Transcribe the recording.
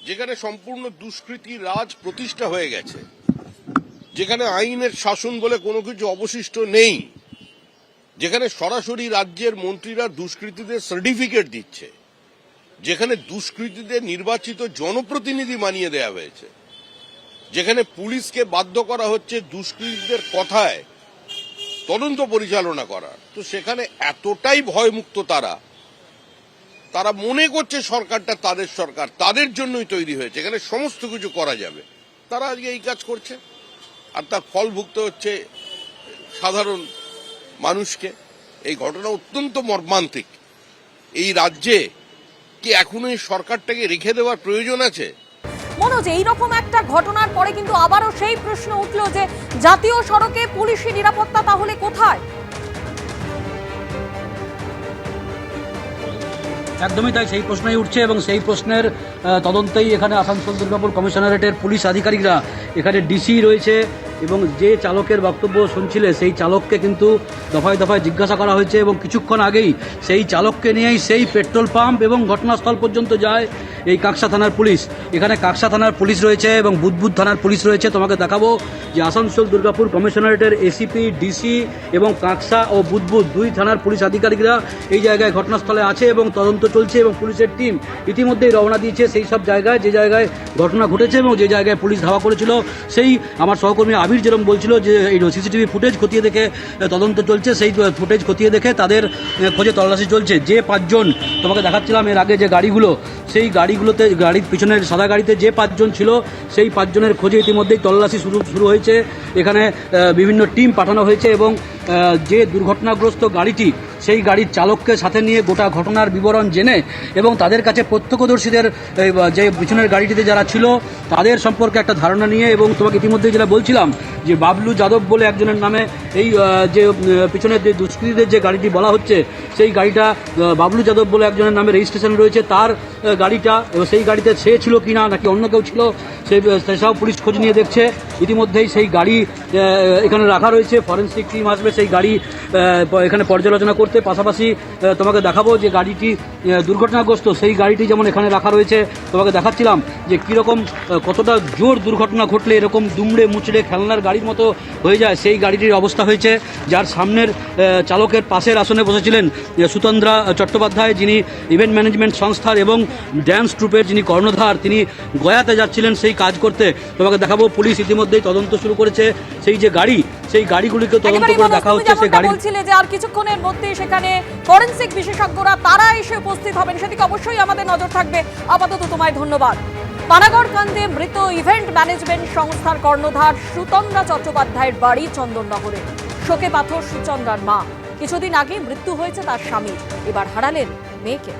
যেখানে সম্পূর্ণ দুষ্কৃতি রাজ প্রতিষ্ঠা হয়ে গেছে, যেখানে আইনের শাসন বলে কোনো কিছু অবশিষ্ট নেই, যেখানে সরাসরি রাজ্যের মন্ত্রীরা দুষ্কৃতীদের সার্টিফিকেট দিচ্ছে, যেখানে দুষ্কৃতীদের নির্বাচিত জনপ্রতিনিধি মানিয়ে দেয়া হয়েছে, যেখানে পুলিশকে বাধ্য করা হচ্ছে দুষ্কৃতীদের কথায় তদন্ত পরিচালনা করার, তো সেখানে এতটাই ভয়মুক্ত তারা মনে করছে সরকারটা তাদের সরকার, তাদের জন্যই তৈরি হয়েছে, এখানে সমস্ত কিছু করা যাবে, তারা আজকে এই কাজ করছে আর তার ফল ভুগতে হচ্ছে সাধারণ মানুষকে। এই ঘটনা অত্যন্ত মর্মান্তিক। এই রাজ্যে কি এখনো এই সরকারটাকে রেখে দেওয়ার প্রয়োজন আছে? মনোজ, এইরকম একটা ঘটনার পরে কিন্তু আবারও সেই প্রশ্ন উঠল যে জাতীয় সড়কে পুলিশি নিরাপত্তা তাহলে কোথায়? একদমই তাই, সেই প্রশ্নই উঠছে এবং সেই প্রশ্নের তদন্তেই এখানে আসানসোল দুর্গাপুর কমিশনারেটের পুলিশ আধিকারিকরা, এখানে ডিসি রয়েছে এবং যে চালকের বক্তব্য শুনছিলে সেই চালককে কিন্তু দফায় দফায় জিজ্ঞাসা করা হয়েছে এবং কিছুক্ষণ আগেই সেই চালককে নিয়েই সেই পেট্রোল পাম্প এবং ঘটনাস্থল পর্যন্ত যায় এই কাকসা থানার পুলিশ। এখানে কাকসা থানার পুলিশ রয়েছে এবং বুদবুদ থানার পুলিশ রয়েছে। তোমাকে দেখাবো যে আসানসোল দুর্গাপুর কমিশনারেটের এসিপি, ডিসি এবং কাকসা ও বুদবুদ দুই থানার পুলিশ আধিকারিকরা এই জায়গায় ঘটনাস্থলে আছে এবং তদন্ত চলছে এবং পুলিশের টিম ইতিমধ্যেই রওনা দিয়েছে সেই সব জায়গায় যে জায়গায় ঘটনা ঘটেছে এবং যে জায়গায় পুলিশ ধাওয়া করেছিল। সেই আমার সহকর্মী আবির যেরকম বলছিল যে এই সিসিটিভি ফুটেজ খতিয়ে দেখে তদন্ত চলছে, সেই ফুটেজ খতিয়ে দেখে তাদের খোঁজে তল্লাশি চলছে। যে পাঁচজন তোমাকে দেখাচ্ছিলাম এর আগে যে গাড়িগুলো, সেই গাড়িগুলোতে গাড়ির পিছনের সাদা গাড়িতে যে পাঁচজন ছিল সেই পাঁচজনের খোঁজে ইতিমধ্যেই তল্লাশি শুরু হয়েছে। এখানে বিভিন্ন টিম পাঠানো হয়েছে এবং যে দুর্ঘটনাগ্রস্ত গাড়িটি সেই গাড়ির চালককে সাথে নিয়ে গোটা ঘটনার বিবরণ জেনে এবং তাদের কাছে প্রত্যক্ষদর্শীদের যে পিছনের গাড়িটিতে যারা ছিল তাদের সম্পর্কে একটা ধারণা নিয়ে এবং তোমাকে ইতিমধ্যে যেটা বলছিলাম যে বাবলু যাদব বলে একজনের নামে এই যে পিছনের যে দুষ্কৃতীদের যে গাড়িটি বলা হচ্ছে সেই গাড়িটা বাবলু যাদব বলে একজনের নামে রেজিস্ট্রেশন রয়েছে, তার গাড়িটা এবং সেই গাড়িতে সে ছিল কি না নাকি অন্য কেউ ছিল সেসব পুলিশ খোঁজ নিয়ে দেখছে। ইতিমধ্যেই সেই গাড়ি এখানে রাখা রয়েছে, ফরেন্সিক টিম আসবে সেই গাড়ি এখানে পর্যালোচনা করতে। পাশাপাশি তোমাকে দেখাবো যে গাড়িটি দুর্ঘটনাগ্রস্ত সেই গাড়িটি যেমন এখানে রাখা রয়েছে, তোমাকে দেখাচ্ছিলাম যে কীরকম কতটা জোর দুর্ঘটনা ঘটলে এরকম দুমড়ে মুচড়ে খেলনার গাড়ির মতো হয়ে যায় সেই গাড়িটির অবস্থা হয়েছে। যার সামনের চালকের পাশের আসনে বসেছিলেন সুতন্দ্রা চট্টোপাধ্যায়, যিনি ইভেন্ট ম্যানেজমেন্ট সংস্থার এবং ড্যান্স ট্রুপের যিনি কর্ণধার, তিনি গয়াতে যাচ্ছিলেন সেই কাজ করতে। তোমাকে দেখাবো পুলিশ ইতিমধ্যেই তদন্ত শুরু করেছে সেই যে গাড়ি, সেই গাড়িগুলিকে তদন্ত করে দেখা হচ্ছে। সেই গাড়ি বলছিলে যে আর কিছুক্ষণের মধ্যে সেখানে ফরেনসিক বিশেষজ্ঞরা তারা এসে উপস্থিত হবেন, সেদিকে অবশ্যই আমাদের নজর থাকবে। আপাতত তোমায় ধন্যবাদ। পানাগড় কাণ্ডে মৃত ইভেন্ট ম্যানেজমেন্ট সংস্থার কর্ণধার সুতন্দ্রা চট্টোপাধ্যায়ের বাড়ি চন্দননগরে। শোকে পাথর সুচন্দ্রার মা। কিছুদিন আগে মৃত্যু হয়েছে তার স্বামী, এবার হারালেন মেয়েকে।